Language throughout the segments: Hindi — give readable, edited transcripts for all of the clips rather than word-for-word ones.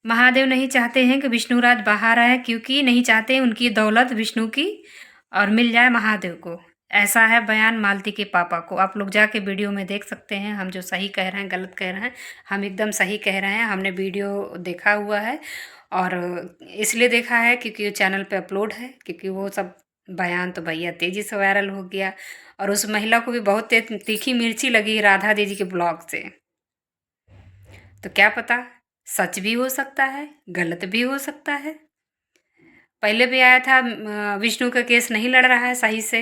महादेव नहीं चाहते हैं कि विष्णुराज बाहर आए, क्योंकि नहीं चाहते हैं उनकी दौलत विष्णु की और मिल जाए महादेव को। ऐसा है बयान मालती के पापा को। आप लोग जाके वीडियो में देख सकते हैं। हम जो सही कह रहे हैं गलत कह रहे हैं, हम एकदम सही कह रहे हैं। हमने वीडियो देखा हुआ है और इसलिए देखा है क्योंकि वो चैनल पे अपलोड है, क्योंकि वो सब बयान तो भैया तेज़ी से वायरल हो गया और उस महिला को भी बहुत तीखी मिर्ची लगी राधा दीदी के ब्लॉग से। तो क्या पता, सच भी हो सकता है, गलत भी हो सकता है। पहले भी आया था विष्णु का केस नहीं लड़ रहा है सही से,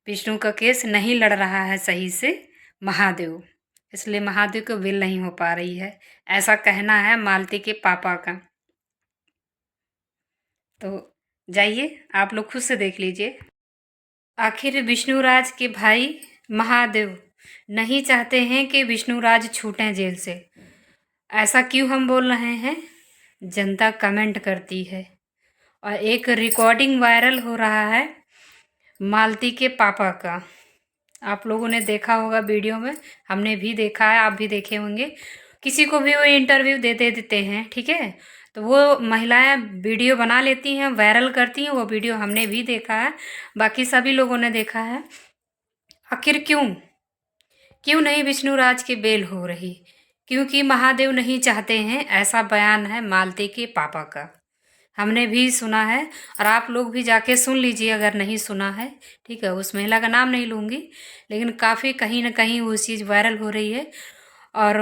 विष्णु का केस नहीं लड़ रहा है सही से महादेव, इसलिए महादेव को विल नहीं हो पा रही है, ऐसा कहना है मालती के पापा का। तो जाइए आप लोग खुद से देख लीजिए। आखिर विष्णुराज के भाई महादेव नहीं चाहते हैं कि विष्णुराज छूटें जेल से। ऐसा क्यों हम बोल रहे हैं, जनता कमेंट करती है और एक रिकॉर्डिंग वायरल हो रहा है मालती के पापा का। आप लोगों ने देखा होगा वीडियो में, हमने भी देखा है, आप भी देखे होंगे। किसी को भी वो इंटरव्यू देते हैं, ठीक है, तो वो महिलाएं वीडियो बना लेती हैं, वायरल करती हैं। वो वीडियो हमने भी देखा है, बाकी सभी लोगों ने देखा है। आखिर क्यों नहीं विष्णुराज की बेल हो रही? क्योंकि महादेव नहीं चाहते हैं, ऐसा बयान है मालती के पापा का। हमने भी सुना है और आप लोग भी जाके सुन लीजिए अगर नहीं सुना है, ठीक है। उस महिला का नाम नहीं लूँगी, लेकिन काफ़ी कहीं ना कहीं वो चीज़ वायरल हो रही है। और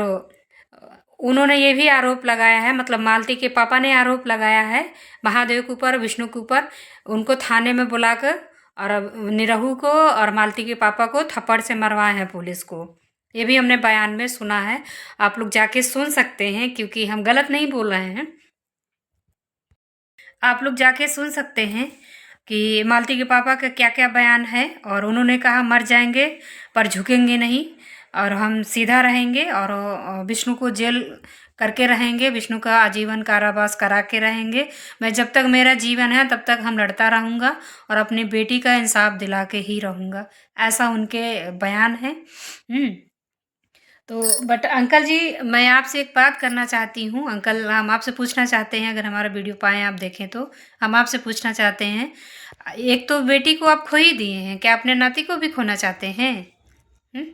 उन्होंने ये भी आरोप लगाया है, मतलब मालती के पापा ने आरोप लगाया है महादेव के ऊपर, विष्णु के ऊपर। उनको थाने में बुलाकर और निरहू को और मालती के पापा को थप्पड़ से मरवाए हैं पुलिस को। ये भी हमने बयान में सुना है, आप लोग जाके सुन सकते हैं, क्योंकि हम गलत नहीं बोल रहे हैं। आप लोग जाके सुन सकते हैं कि मालती के पापा का क्या क्या बयान है। और उन्होंने कहा मर जाएंगे पर झुकेंगे नहीं और हम सीधा रहेंगे और विष्णु को जेल करके रहेंगे, विष्णु का आजीवन कारावास करा के रहेंगे। मैं जब तक मेरा जीवन है तब तक हम लड़ता रहूँगा और अपनी बेटी का इंसाफ दिला के ही रहूँगा, ऐसा उनके बयान है। तो बट अंकल जी, मैं आपसे एक बात करना चाहती हूँ। अंकल, हम आपसे पूछना चाहते हैं, अगर हमारा वीडियो पाएँ आप देखें तो हम आपसे पूछना चाहते हैं। एक तो बेटी को आप खो ही दिए हैं, क्या अपने नाती को भी खोना चाहते हैं? हुँ?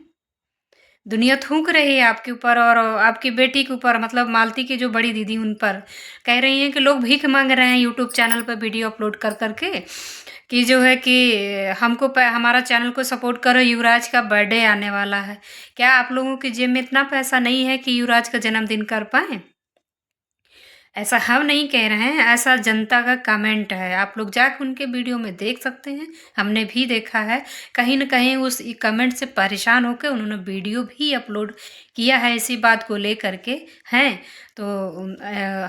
दुनिया थूक रही है आपके ऊपर और आपकी बेटी के ऊपर, मतलब मालती की जो बड़ी दीदी उन पर कह रही हैं कि लोग भीख मांग रहे हैं यूट्यूब चैनल पर वीडियो अपलोड कर करके कि जो है कि हमको हमारा चैनल को सपोर्ट करो, युवराज का बर्थडे आने वाला है। क्या आप लोगों की जेब में इतना पैसा नहीं है कि युवराज का जन्मदिन कर पाएँ? ऐसा हम नहीं कह रहे हैं, ऐसा जनता का कमेंट है। आप लोग जाके उनके वीडियो में देख सकते हैं, हमने भी देखा है। कहीं न कहीं उस कमेंट से परेशान होकर उन्होंने वीडियो भी अपलोड किया है इसी बात को लेकर के, हैं। तो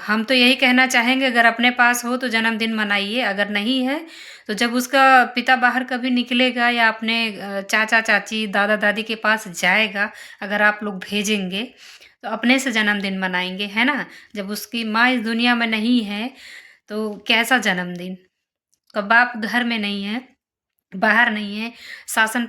हम तो यही कहना चाहेंगे, अगर अपने पास हो तो जन्मदिन मनाइए, अगर नहीं है तो जब उसका पिता बाहर कभी निकलेगा या अपने चाचा-चाची, दादा-दादी के पास जाएगा, अगर आप लोग भेजेंगे तो अपने से जन्मदिन मनाएँगे, है ना? जब उसकी माँ इस दुनिया में नहीं है, तो कैसा जन्मदिन? कब बाप घर में नहीं है, बाहर नहीं है, शासन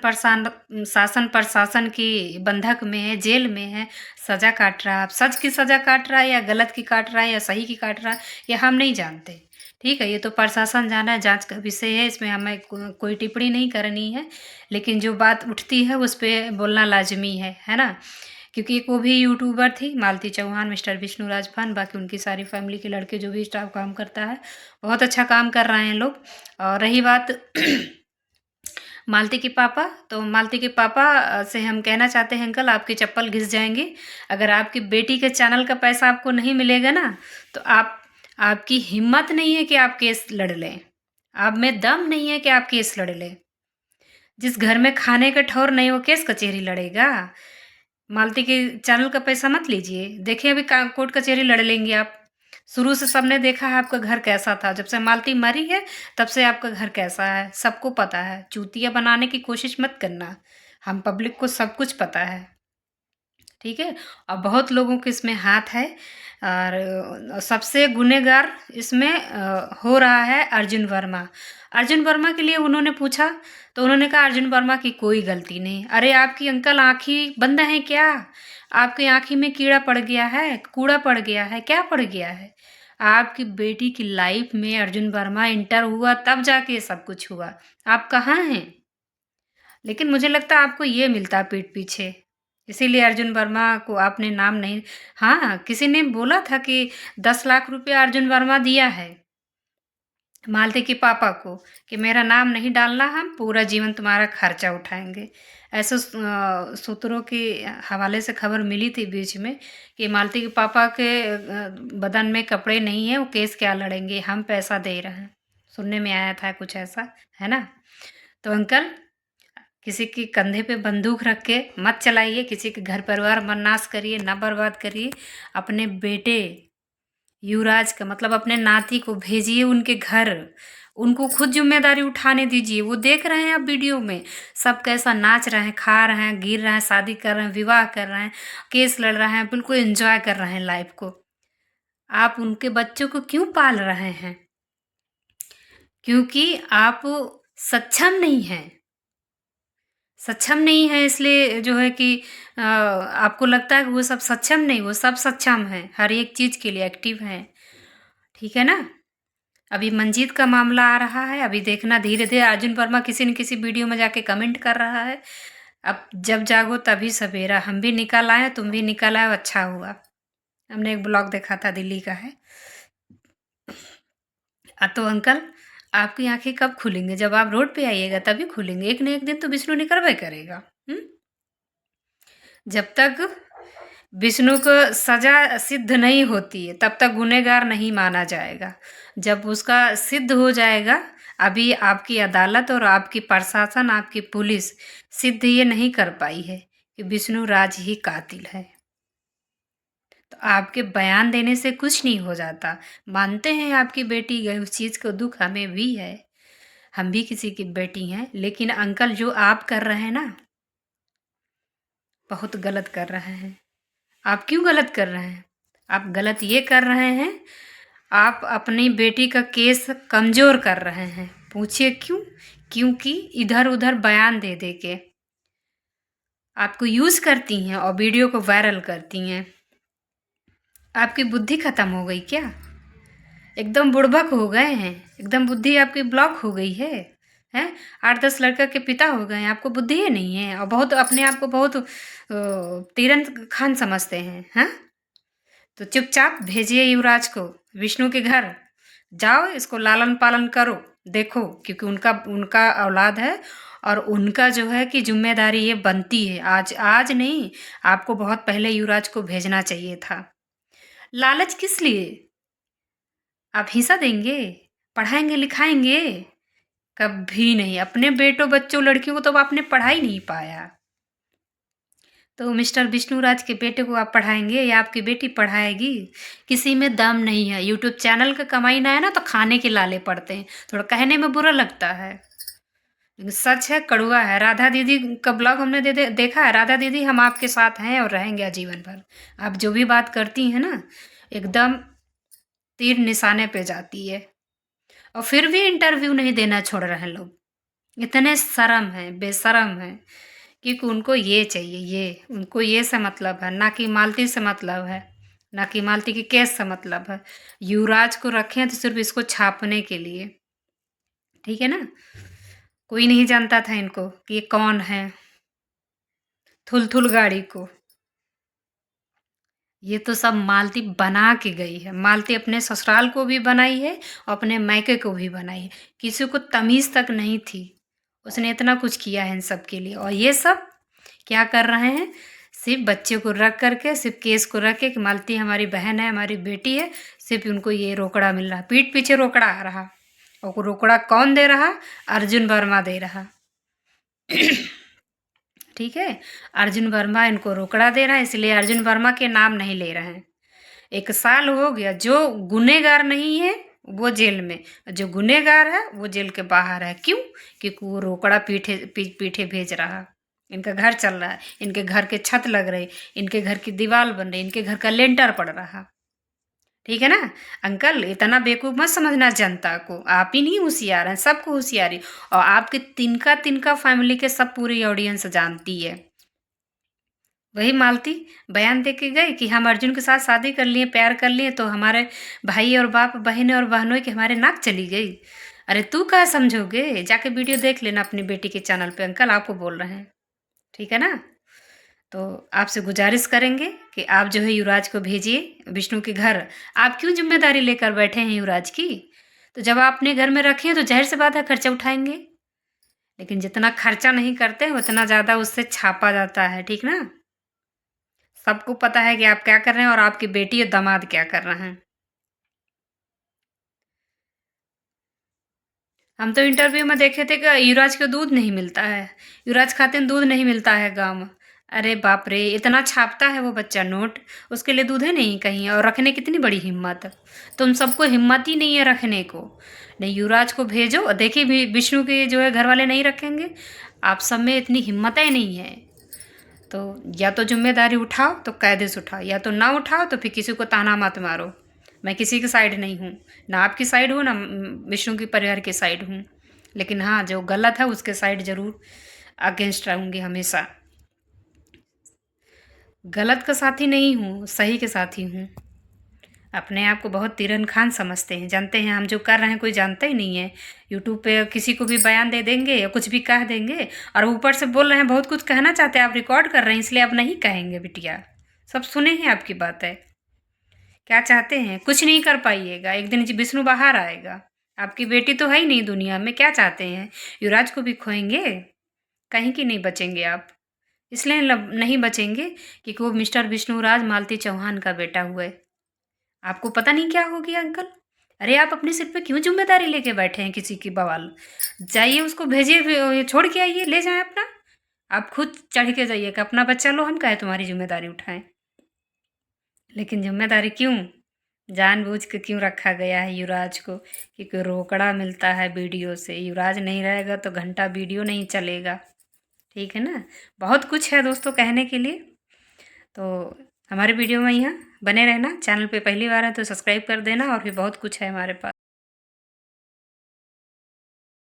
प्रशासन की बंधक में है, जेल में है, सज़ा काट रहा है। अब सच की सज़ा काट रहा है या गलत की काट रहा है या सही की काट रहा है, ये हम नहीं जानते। ठीक है, ये तो प्रशासन जाना है, जाँच का विषय है, इसमें हमें कोई टिप्पणी नहीं करनी है। लेकिन जो बात उठती है उस पे बोलना लाज़मी है ना? क्योंकि एक वो भी यूट्यूबर थी मालती चौहान, मिस्टर विष्णुराज फन, बाकी उनकी सारी फैमिली के लड़के जो भी स्टाफ काम करता है, बहुत अच्छा काम कर रहे हैं लोग। और रही बात मालती के पापा, तो मालती के पापा से हम कहना चाहते हैं अंकल, आपकी चप्पल घिस जाएँगी। अगर आपकी बेटी के चैनल का पैसा आपको नहीं मिलेगा ना, तो आपकी हिम्मत नहीं है कि आप केस लड़ लें। आप में दम नहीं है कि आप केस लड़ लें। जिस घर में खाने का ठौर नहीं वो केस कचहरी लड़ेगा? मालती के चैनल का पैसा मत लीजिए। देखिए अभी का कोर्ट कचहरी लड़ लेंगे आप। शुरू से सबने देखा है आपका घर कैसा था। जब से मालती मरी है तब से आपका घर कैसा है, सबको पता है। चूतिया बनाने की कोशिश मत करना। हम पब्लिक को सब कुछ पता है, ठीक है? और बहुत लोगों के इसमें हाथ है और सबसे गुनहगार इसमें हो रहा है अर्जुन वर्मा। अर्जुन वर्मा के लिए उन्होंने पूछा, तो उन्होंने कहा अर्जुन वर्मा की कोई गलती नहीं। अरे आपकी अंकल आँख ही बंद हैं क्या? आपकी आँखी में कीड़ा पड़ गया है, कूड़ा पड़ गया है, क्या पड़ गया है? आपकी बेटी की लाइफ में अर्जुन वर्मा एंटर हुआ तब जाके ये सब कुछ हुआ। आप कहाँ हैं? लेकिन मुझे लगता है आपको ये मिलता पीठ पीछे, इसीलिए अर्जुन वर्मा को आपने नाम नहीं। हाँ, किसी ने बोला था कि 10 लाख रुपया अर्जुन वर्मा दिया है मालती के पापा को कि मेरा नाम नहीं डालना, हम पूरा जीवन तुम्हारा खर्चा उठाएंगे। ऐसे सूत्रों के हवाले से खबर मिली थी बीच में कि मालती के पापा के बदन में कपड़े नहीं है, वो केस क्या लड़ेंगे, हम पैसा दे रहे हैं। सुनने में आया था कुछ ऐसा, है ना? तो अंकल, किसी के कंधे पे बंदूक रख के मत चलाइए, किसी के घर परिवार मत नाश करिए, ना बर्बाद करिए। अपने बेटे युवराज का मतलब अपने नाती को भेजिए उनके घर, उनको खुद जिम्मेदारी उठाने दीजिए। वो देख रहे हैं आप वीडियो में, सब कैसा नाच रहे हैं, खा रहे हैं, गिर रहे हैं, शादी कर रहे हैं, विवाह कर रहे हैं, केस लड़ रहे हैं, बिल्कुल एंजॉय कर रहे हैं लाइफ को। आप उनके बच्चों को क्यों पाल रहे हैं? क्योंकि आप सक्षम नहीं हैं। सक्षम नहीं है, इसलिए जो है कि आपको लगता है कि वो सब सक्षम नहीं, वो सब सक्षम है, हर एक चीज़ के लिए एक्टिव हैं। ठीक है ना? अभी मंजीत का मामला आ रहा है, अभी देखना धीरे धीरे। अर्जुन वर्मा किसी न किसी वीडियो में जाके कमेंट कर रहा है, अब जब जागो तभी सवेरा। हम भी निकल आए, तुम भी निकल आए, अच्छा हुआ। हमने एक ब्लॉग देखा था, दिल्ली का है। तो अंकल, आपकी आंखें कब खुलेंगे? जब आप रोड पे आइएगा तभी खुलेंगे। एक न एक दिन तो विष्णु निकलबे करेगा। जब तक विष्णु को सजा सिद्ध नहीं होती है तब तक गुनहगार नहीं माना जाएगा। जब उसका सिद्ध हो जाएगा, अभी आपकी अदालत और आपकी प्रशासन, आपकी पुलिस सिद्ध ये नहीं कर पाई है कि विष्णु राज ही कातिल है। तो आपके बयान देने से कुछ नहीं हो जाता। मानते हैं आपकी बेटी गई, उस चीज़ को दुख हमें भी है, हम भी किसी की बेटी हैं। लेकिन अंकल, जो आप कर रहे हैं ना, बहुत गलत कर रहे हैं। आप क्यों गलत कर रहे हैं? आप गलत ये कर रहे हैं, आप अपनी बेटी का केस कमज़ोर कर रहे हैं। पूछिए क्यों? क्योंकि इधर उधर बयान दे दे के आपको यूज़ करती हैं और वीडियो को वायरल करती हैं। आपकी बुद्धि ख़त्म हो गई क्या? एकदम बुड़बक हो गए हैं, एकदम बुद्धि आपकी ब्लॉक हो गई है। हैं? 8-10 लड़का के पिता हो गए हैं, आपको बुद्धि ही नहीं है और बहुत अपने आप को बहुत तीरंद खान समझते हैं। हैं? तो चुपचाप भेजिए युवराज को विष्णु के घर, जाओ इसको लालन पालन करो, देखो, क्योंकि उनका उनका औलाद है और उनका जो है कि जिम्मेदारी ये बनती है। आज आज नहीं, आपको बहुत पहले युवराज को भेजना चाहिए था। लालच किस लिए? आप हिस्सा देंगे, पढ़ाएंगे लिखाएंगे? कभी नहीं। अपने बेटों बच्चों लड़कियों को तो आपने पढ़ा ही नहीं पाया, तो मिस्टर विष्णुराज के बेटे को आप पढ़ाएंगे या आपकी बेटी पढ़ाएगी? किसी में दम नहीं है। यूट्यूब चैनल का कमाई ना है ना, तो खाने के लाले पड़ते हैं। थोड़ा कहने में बुरा लगता है लेकिन सच है, कड़वा है। राधा दीदी का ब्लॉग हमने देखा है। राधा दीदी, हम आपके साथ हैं और रहेंगे आजीवन भर। आप जो भी बात करती हैं ना, एकदम तीर निशाने पे जाती है। और फिर भी इंटरव्यू नहीं देना छोड़ रहे हैं लोग। इतने शर्म है, बेशरम है, क्योंकि उनको ये चाहिए, ये उनको ये से मतलब है, ना कि मालती से मतलब है, ना कि मालती के केस से मतलब है। युवराज को रखे हैं तो सिर्फ इसको छापने के लिए। ठीक है ना? कोई नहीं जानता था इनको कि ये कौन है। थुल गाड़ी को ये तो सब मालती बना के गई है। मालती अपने ससुराल को भी बनाई है और अपने मायके को भी बनाई है। किसी को तमीज़ तक नहीं थी। उसने इतना कुछ किया है इन सब के लिए। और ये सब क्या कर रहे हैं? सिर्फ बच्चे को रख करके, सिर्फ केस को रख के कि मालती हमारी बहन है, हमारी बेटी है, सिर्फ उनको ये रोकड़ा मिल रहा, पीठ पीछे रोकड़ा आ रहा। और रोकड़ा कौन दे रहा? अर्जुन वर्मा दे रहा। ठीक है? अर्जुन वर्मा इनको रोकड़ा दे रहा है, इसलिए अर्जुन वर्मा के नाम नहीं ले रहे हैं। 1 साल हो गया। जो गुनहगार नहीं है वो जेल में, जो गुनहगार है वो जेल के बाहर है। क्यों? क्योंकि वो रोकड़ा पीठे भेज रहा। इनका घर चल रहा है, इनके घर के छत लग रही, इनके घर की दीवार बन रही, इनके घर का लेंटर पड़ रहा। ठीक है ना? अंकल, इतना बेवकूफ़ मत समझना जनता को। आप ही नहीं होशियार हैं, सबको होशियारी। और आपके तिनका तिनका फैमिली के सब पूरी ऑडियंस जानती है। वही मालती बयान दे के गए कि हम अर्जुन के साथ शादी कर लिए, प्यार कर लिए, तो हमारे भाई और बाप, बहन और बहनोई की हमारे नाक चली गई। अरे तू कहाँ समझोगे? जाके वीडियो देख लेना अपनी बेटी के चैनल पे, अंकल आपको बोल रहे हैं, ठीक है ना? तो आपसे गुजारिश करेंगे कि आप जो है युवराज को भेजिए विष्णु के घर। आप क्यों ज़िम्मेदारी लेकर बैठे हैं युवराज की? तो जब आप अपने घर में रखे हैं तो ज़ाहिर सी बात है खर्चा उठाएँगे। लेकिन जितना खर्चा नहीं करते हैं उतना ज़्यादा उससे छापा जाता है, ठीक ना? सबको पता है कि आप क्या कर रहे हैं और आपकी बेटी और दामाद क्या कर रहे हैं। हम तो इंटरव्यू में देखे थे कि युवराज को दूध नहीं मिलता है, युवराज खाते हैं दूध नहीं मिलता है गाँव में। अरे बाप रे! इतना छापता है वो बच्चा नोट, उसके लिए दूध है नहीं कहीं, और रखने की कितनी बड़ी हिम्मत। तुम सबको हिम्मत ही नहीं है रखने को। नहीं, युवराज को भेजो और देखिए भी विष्णु के जो है घर वाले नहीं रखेंगे। आप सब में इतनी हिम्मतें नहीं है। तो या तो ज़िम्मेदारी उठाओ तो कायदे से उठाओ, या तो ना उठाओ तो फिर किसी को ताना मत मारो। मैं किसी की साइड नहीं हूँ, ना आपकी साइड हूँ, ना विष्णु के परिवार की साइड हूँ। लेकिन हाँ, जो गलत है उसके साइड ज़रूर अगेंस्ट रहूँगी हमेशा। गलत का साथी नहीं हूँ, सही के साथी हूँ। अपने आप को बहुत तीरन खान समझते हैं, जानते हैं हम जो कर रहे हैं कोई जानता ही नहीं है। यूट्यूब पे किसी को भी बयान दे देंगे या कुछ भी कह देंगे, और ऊपर से बोल रहे हैं बहुत कुछ कहना चाहते हैं, आप रिकॉर्ड कर रहे हैं इसलिए आप नहीं कहेंगे बिटिया। सब सुने हैं आपकी बात है। क्या चाहते हैं? कुछ नहीं कर पाइएगा, एक दिन विष्णु बाहर आएगा। आपकी बेटी तो है ही नहीं दुनिया में, क्या चाहते हैं? युवराज को भी खोएंगे? कहीं की नहीं बचेंगे आप। इसलिए नहीं बचेंगे क्योंकि वो मिस्टर विष्णुराज मालती चौहान का बेटा हुआ है। आपको पता नहीं क्या हो गया अंकल? अरे आप अपने सिर पे क्यों ज़िम्मेदारी लेके बैठे हैं किसी की बवाल? जाइए उसको भेजिए, छोड़ के आइए, ले जाएँ अपना। आप खुद चढ़ के जाइएगा, अपना बच्चा लो, हम काहे तुम्हारी ज़िम्मेदारी उठाएँ? लेकिन ज़िम्मेदारी क्यों? जानबूझ के क्यों रखा गया है युवराज को? क्योंकि रोकड़ा मिलता है वीडियो से। युवराज नहीं रहेगा तो घंटा वीडियो नहीं चलेगा, ठीक है ना? बहुत कुछ है दोस्तों कहने के लिए। तो हमारे वीडियो में यहाँ बने रहना। चैनल पे पहली बार है तो सब्सक्राइब कर देना, और भी बहुत कुछ है हमारे पास।